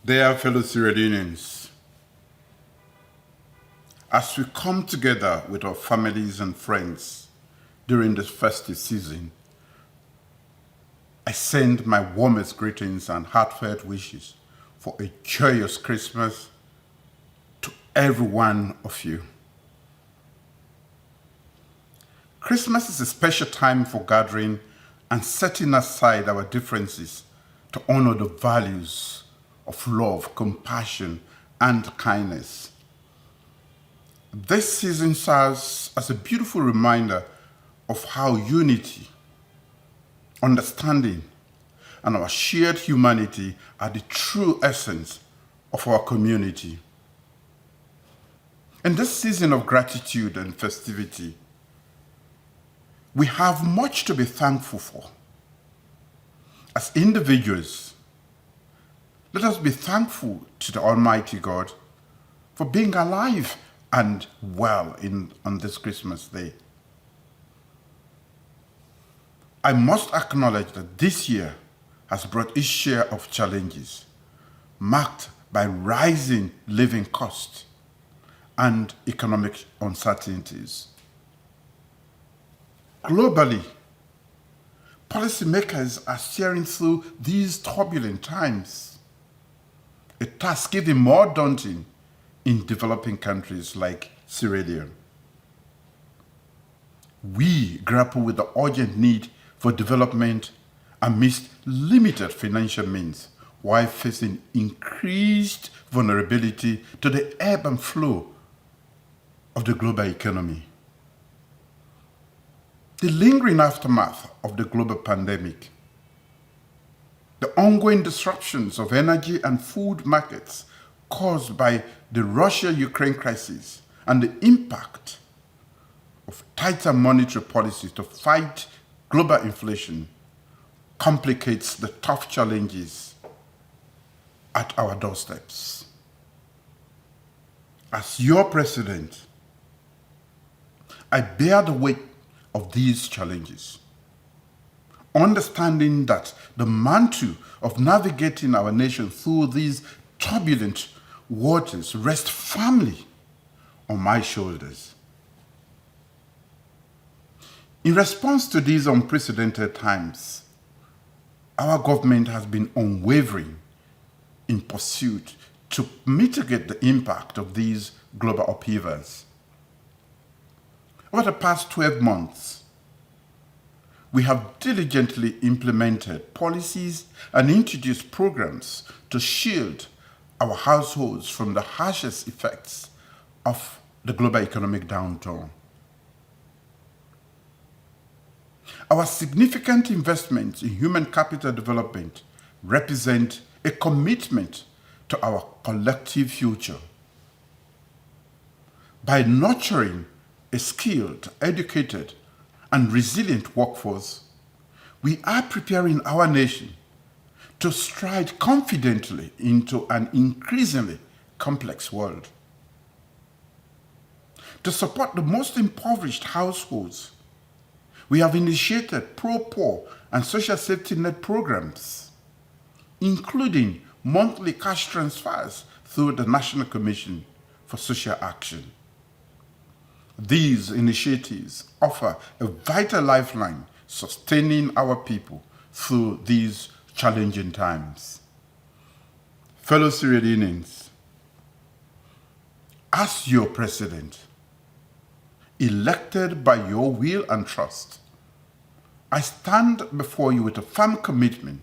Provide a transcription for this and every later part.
Dear fellow Cyrodianians, as we come together with our families and friends during this festive season, I send my warmest greetings and heartfelt wishes for a joyous Christmas to every one of you. Christmas is a special time for gathering and setting aside our differences to honor the values of love, compassion, and kindness. This season serves as a beautiful reminder of how unity, understanding, and our shared humanity are the true essence of our community. In this season of gratitude and festivity, we have much to be thankful for. As individuals, let us be thankful to the Almighty God for being alive and well on this Christmas day. I must acknowledge that this year has brought its share of challenges, marked by rising living costs and economic uncertainties. Globally, policymakers are steering through these turbulent times, a task even more daunting in developing countries like Sierra Leone. We grapple with the urgent need for development amidst limited financial means while facing increased vulnerability to the ebb and flow of the global economy. The lingering aftermath of the global pandemic, the ongoing disruptions of energy and food markets caused by the Russia-Ukraine crisis, and the impact of tighter monetary policies to fight global inflation complicates the tough challenges at our doorsteps. As your president, I bear the weight of these challenges, understanding that the mantle of navigating our nation through these turbulent waters rests firmly on my shoulders. In response to these unprecedented times, our government has been unwavering in pursuit to mitigate the impact of these global upheavals. Over the past 12 months, we have diligently implemented policies and introduced programs to shield our households from the harshest effects of the global economic downturn. Our significant investments in human capital development represent a commitment to our collective future. By nurturing a skilled, educated, and resilient workforce, we are preparing our nation to stride confidently into an increasingly complex world. To support the most impoverished households, we have initiated pro-poor and social safety net programs, including monthly cash transfers through the National Commission for Social Action. These initiatives offer a vital lifeline sustaining our people through these challenging times. Fellow Cyrodianians, as your president, elected by your will and trust, I stand before you with a firm commitment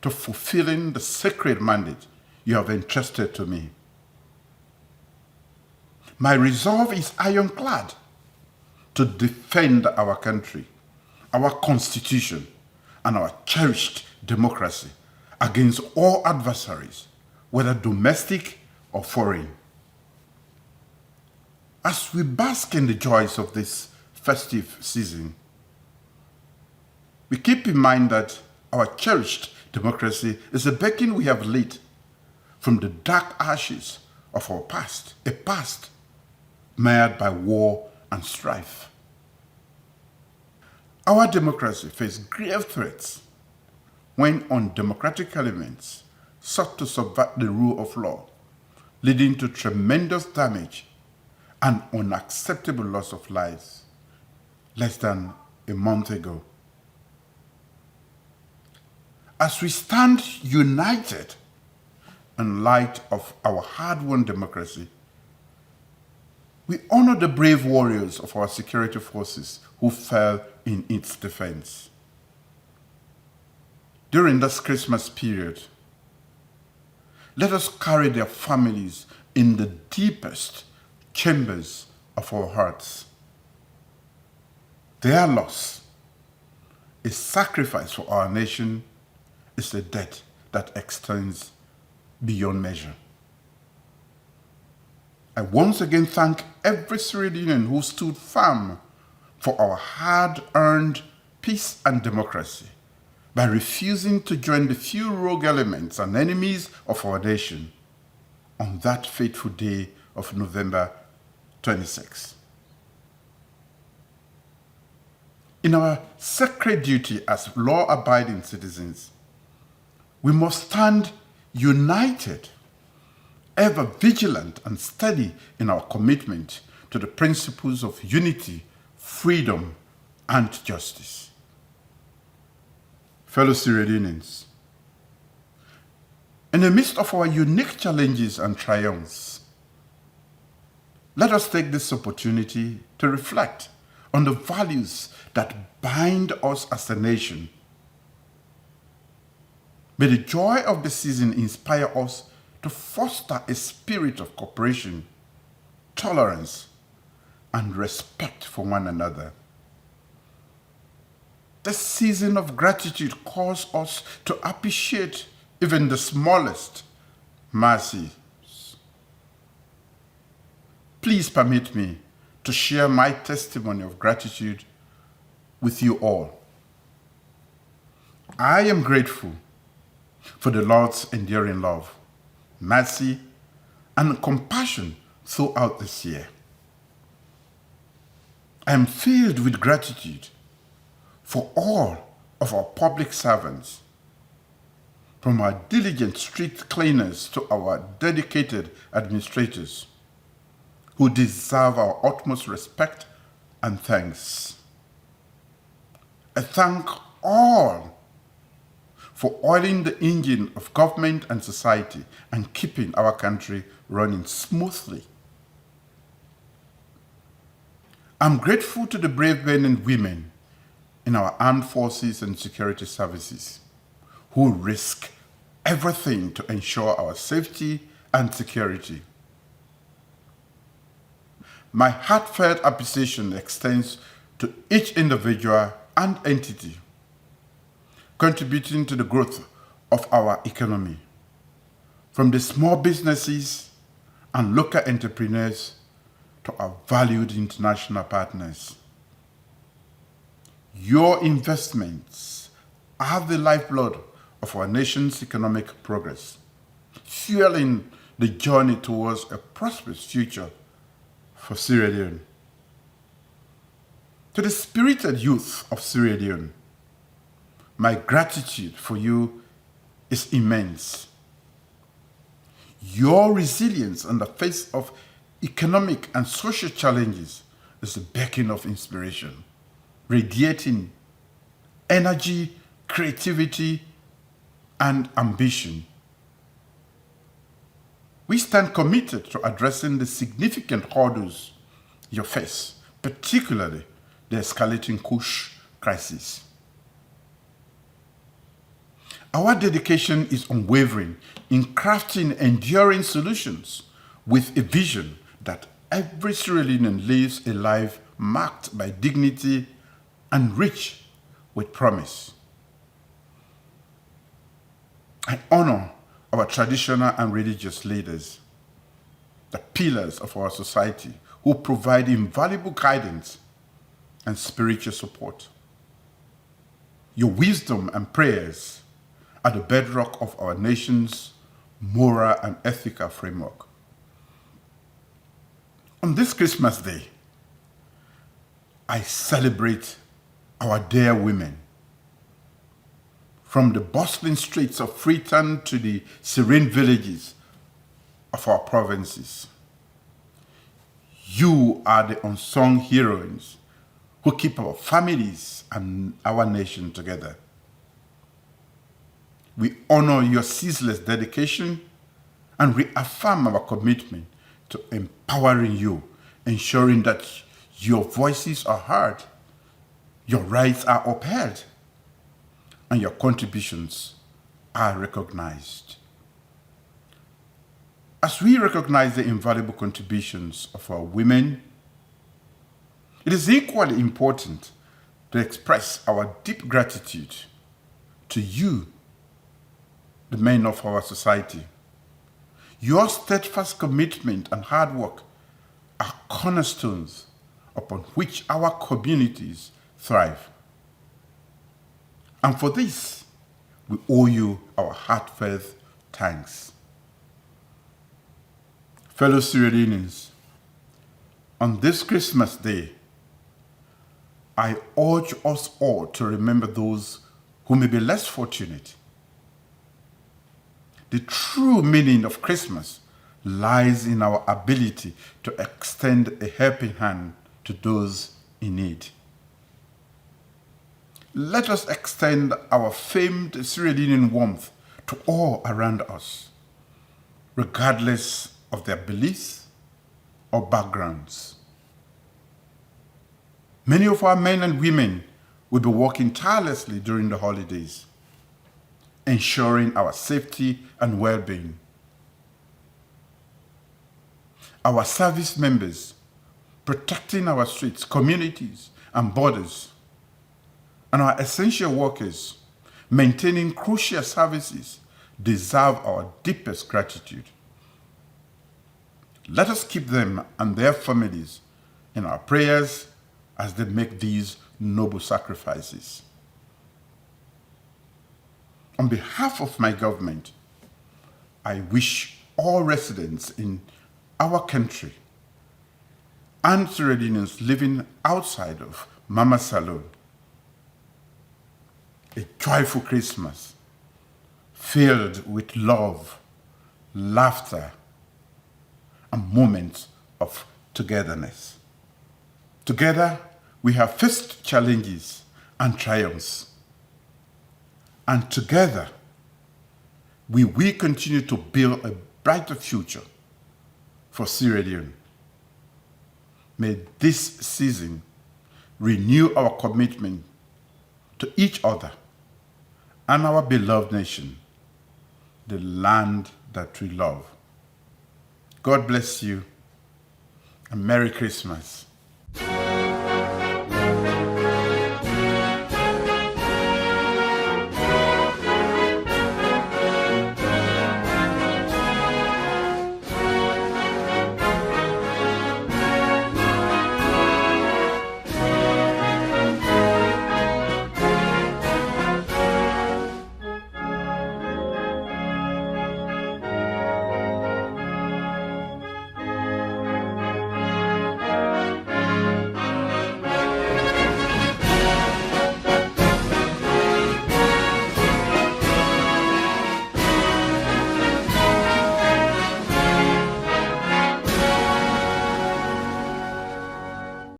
to fulfilling the sacred mandate you have entrusted to me. My resolve is ironclad to defend our country, our constitution, and our cherished democracy against all adversaries, whether domestic or foreign. As we bask in the joys of this festive season, we keep in mind that our cherished democracy is a beacon we have lit from the dark ashes of our past, a past marred by war and strife. Our democracy faced grave threats when undemocratic elements sought to subvert the rule of law, leading to tremendous damage and unacceptable loss of lives less than a month ago. As we stand united in light of our hard-won democracy, we honor the brave warriors of our security forces who fell in its defense. During this Christmas period, let us carry their families in the deepest chambers of our hearts. Their loss, a sacrifice for our nation, is a debt that extends beyond measure. I once again thank every Sierra Leonean who stood firm for our hard-earned peace and democracy by refusing to join the few rogue elements and enemies of our nation on that fateful day of November 26. In our sacred duty as law-abiding citizens, we must stand united, ever vigilant and steady in our commitment to the principles of unity, freedom, and justice. Fellow Sierra Leoneans, in the midst of our unique challenges and triumphs, let us take this opportunity to reflect on the values that bind us as a nation. May the joy of the season inspire us to foster a spirit of cooperation, tolerance, and respect for one another. This season of gratitude calls us to appreciate even the smallest mercies. Please permit me to share my testimony of gratitude with you all. I am grateful for the Lord's enduring love, mercy, and compassion throughout this year. I am filled with gratitude for all of our public servants, from our diligent street cleaners to our dedicated administrators, who deserve our utmost respect and thanks. I thank all for oiling the engine of government and society and keeping our country running smoothly. I'm grateful to the brave men and women in our armed forces and security services who risk everything to ensure our safety and security. My heartfelt appreciation extends to each individual and entity contributing to the growth of our economy, from the small businesses and local entrepreneurs to our valued international partners. Your investments are the lifeblood of our nation's economic progress, fueling the journey towards a prosperous future for Sierra Leone. To the spirited youth of Sierra Leone, my gratitude for you is immense. Your resilience in the face of economic and social challenges is a beacon of inspiration, radiating energy, creativity, and ambition. We stand committed to addressing the significant hurdles you face, particularly the escalating Kush crisis. Our dedication is unwavering in crafting enduring solutions with a vision that every Sierra Leonean lives a life marked by dignity and rich with promise. I honor our traditional and religious leaders, the pillars of our society, who provide invaluable guidance and spiritual support. Your wisdom and prayers are the bedrock of our nation's moral and ethical framework. On this Christmas Day, I celebrate our dear women. from the bustling streets of Freetown to the serene villages of our provinces. You are the unsung heroines who keep our families and our nation together. We honor your ceaseless dedication and reaffirm our commitment to empowering you, ensuring that your voices are heard, your rights are upheld, and your contributions are recognized. As we recognize the invaluable contributions of our women, it is equally important to express our deep gratitude to you, the men of our society. Your steadfast commitment and hard work are cornerstones upon which our communities thrive. And for this, we owe you our heartfelt thanks. Fellow Sierra Leoneans, on this Christmas Day, I urge us all to remember those who may be less fortunate. The true meaning of Christmas lies in our ability to extend a helping hand to those in need. Let us extend our famed Sierra Leonean warmth to all around us, regardless of their beliefs or backgrounds. Many of our men and women will be working tirelessly during the holidays, ensuring our safety and well-being. Our service members protecting our streets, communities, and borders, and our essential workers maintaining crucial services deserve our deepest gratitude. Let us keep them and their families in our prayers as they make these noble sacrifices. On behalf of my government, I wish all residents in our country and Sierra Leoneans living outside of Mama Salone a joyful Christmas filled with love, laughter, and moments of togetherness. Together, we have faced challenges and triumphs. And together, we will continue to build a brighter future for Sierra Leone. May this season renew our commitment to each other and our beloved nation, the land that we love. God bless you, and Merry Christmas.